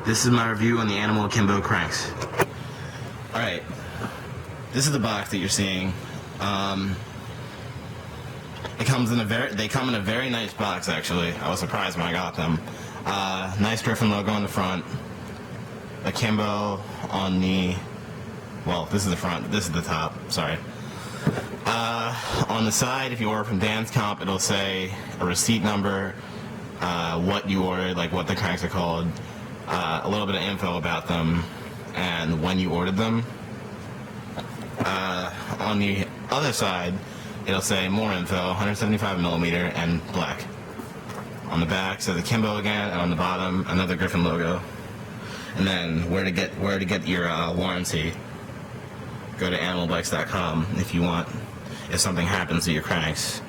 This is my review on the Animal Akimbo cranks. Alright, this is the box that you're seeing. They come in a very nice box, actually. I was surprised when I got them. Nice Griffin logo on the front. Akimbo on the... Well, this is the front. This is the top. Sorry. On the side, if you order from danscomp, it'll say a receipt number, what you ordered, like what the cranks are called, a little bit of info about them, and when you ordered them. On the other side, it'll say more info, 175mm and black. On the back says Akimbo again, and on the bottom another Griffin logo. And then where to get your warranty. Go to animalbikes.com if something happens to your cranks.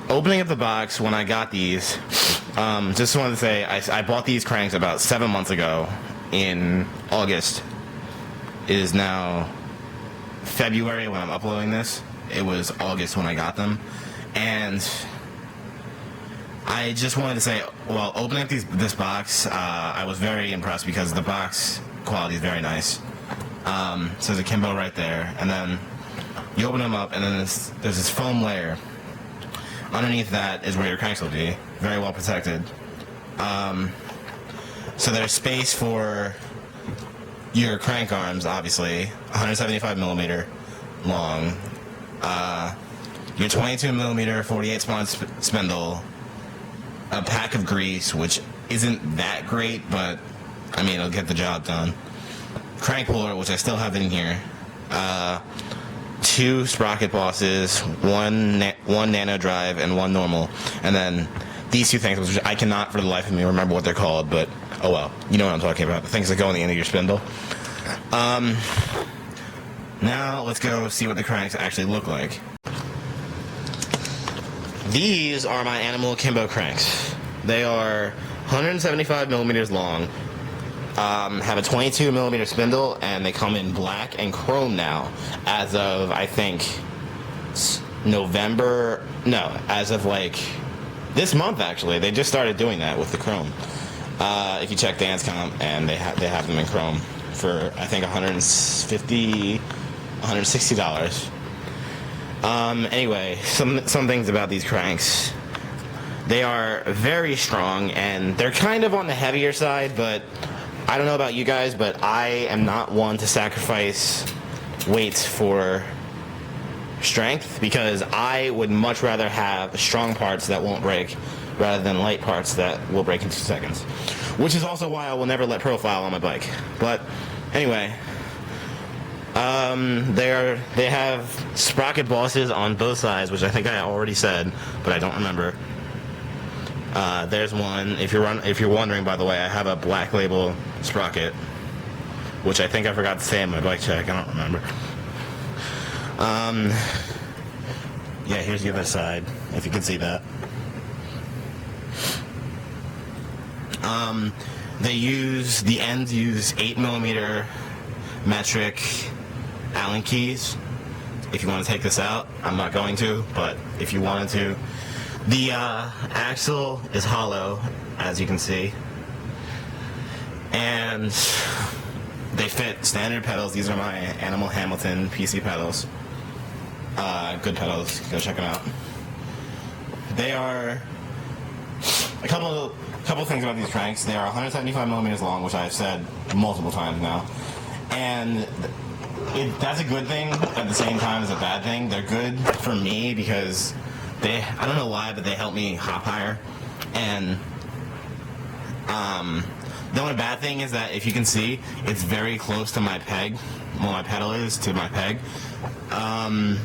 Opening up the box when I got these, just wanted to say I bought these cranks about 7 months ago in August. It is now February when I'm uploading this. It was August when I got them, and I just wanted to say, well, opening up this box, I was very impressed because the box quality is very nice. Says Akimbo right there, and then you open them up, and then there's this foam layer. Underneath that is where your cranks will be, very well protected. So there's space for your crank arms, obviously, 175mm long. Your 22mm 48 spindle. A pack of grease, which isn't that great, but I mean it'll get the job done. Crank puller, which I still have in here. 2 sprocket bosses, one nano drive, and 1 normal. And then these 2 things, which I cannot for the life of me remember what they're called, but oh well, you know what I'm talking about. The things that go on the end of your spindle. Now let's go see what the cranks actually look like. These are my Animal Akimbo cranks. They are 175mm long, have a 22mm spindle, and they come in black and chrome now, as of, I think, as of like this month actually. They just started doing that with the chrome. If you check danscomp, and they have them in chrome for, I think, $160. Anyway, some things about these cranks. They are very strong, and they're kind of on the heavier side, but I don't know about you guys, but I am not one to sacrifice weights for strength, because I would much rather have strong parts that won't break rather than light parts that will break in 2 seconds. Which is also why I will never let profile on my bike. But anyway, they have sprocket bosses on both sides, which I think I already said, but I don't remember. There's one. If you're wondering, by the way, I have a black label sprocket, which I think I forgot to say in my bike check. I don't remember. Yeah, here's the other side, if you can see that. The ends use 8mm metric Allen keys. If you want to take this out, I'm not going to, but if you wanted to. The axle is hollow, as you can see, and they fit standard pedals. These are my Animal Hamilton PC pedals. Good pedals, go check them out. They are a couple things about these cranks. They are 175mm long, which I've said multiple times now, and that's a good thing at the same time as a bad thing. They're good for me because I don't know why, but they help me hop higher. And the only bad thing is that, if you can see, it's very close to my peg. Well, my pedal is to my peg. And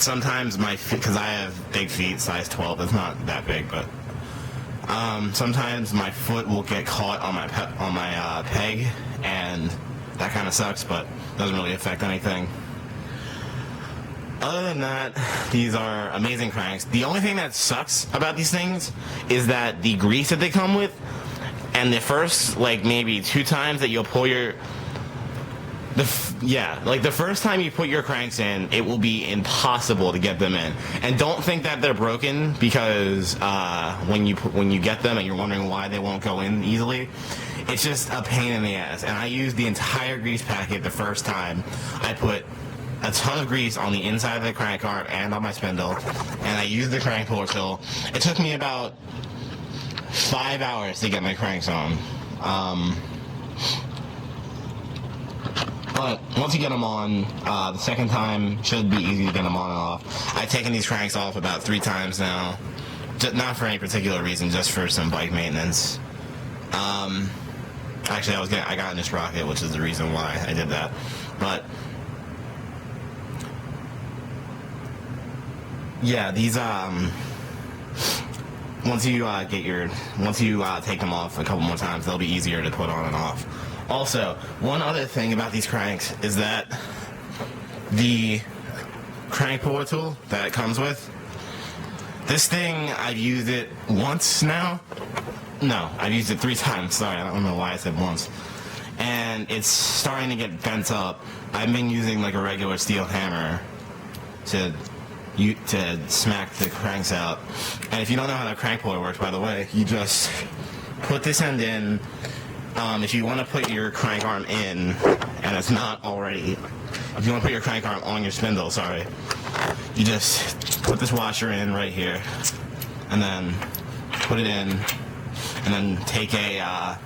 sometimes because I have big feet, size 12, it's not that big, but sometimes my foot will get caught on my peg, and that kind of sucks, but doesn't really affect anything. Other than that, these are amazing cranks. The only thing that sucks about these things is that the grease that they come with, and the first, like, maybe 2 times that you'll pull your Like the first time you put your cranks in, it will be impossible to get them in. And don't think that they're broken, because when you get them and you're wondering why they won't go in easily, it's just a pain in the ass. And I used the entire grease packet the first time. I put a ton of grease on the inside of the crank arm and on my spindle, and I used the crank puller tool. It took me about 5 hours to get my cranks on. But once you get them on, the second time should be easy to get them on and off. I've taken these cranks off about 3 times now. Not for any particular reason, just for some bike maintenance. Actually, I got a new sprocket, which is the reason why I did that. But yeah, these once you take them off a couple more times, they'll be easier to put on and off. Also, one other thing about these cranks is that the crank puller tool that it comes with, this thing, I've used it once now. No, I've used it 3 times. Sorry, I don't know why I said once. And it's starting to get bent up. I've been using like a regular steel hammer to smack the cranks out. And if you don't know how the crank puller works, by the way, you just put this end in. If you want to put your crank arm in, and it's not already, if you want to put your crank arm on your spindle, sorry, you just put this washer in right here, and then put it in, and then take a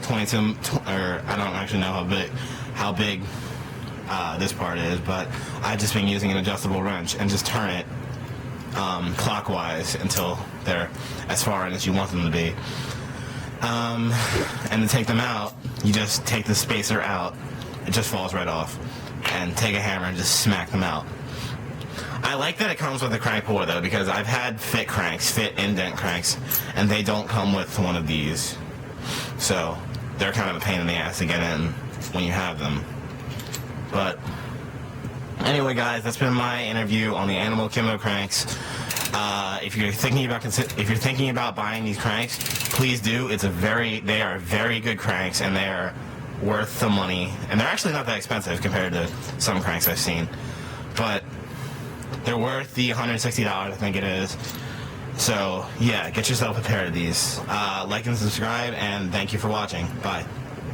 22, or I don't actually know how big this part is, but I've just been using an adjustable wrench and just turn it clockwise until they're as far in as you want them to be. And to take them out, you just take the spacer out, it just falls right off, and take a hammer and just smack them out. I like that it comes with a crank puller though, because I've had fit indent cranks, and they don't come with one of these. So they're kind of a pain in the ass to get in when you have them. But anyway, guys, that's been my interview on the Animal Akimbo cranks. If you're thinking about buying these cranks, please do. They are very good cranks, and they are worth the money. And they're actually not that expensive compared to some cranks I've seen. But they're worth the $160, I think it is. So yeah, get yourself a pair of these. Like and subscribe, and thank you for watching. Bye.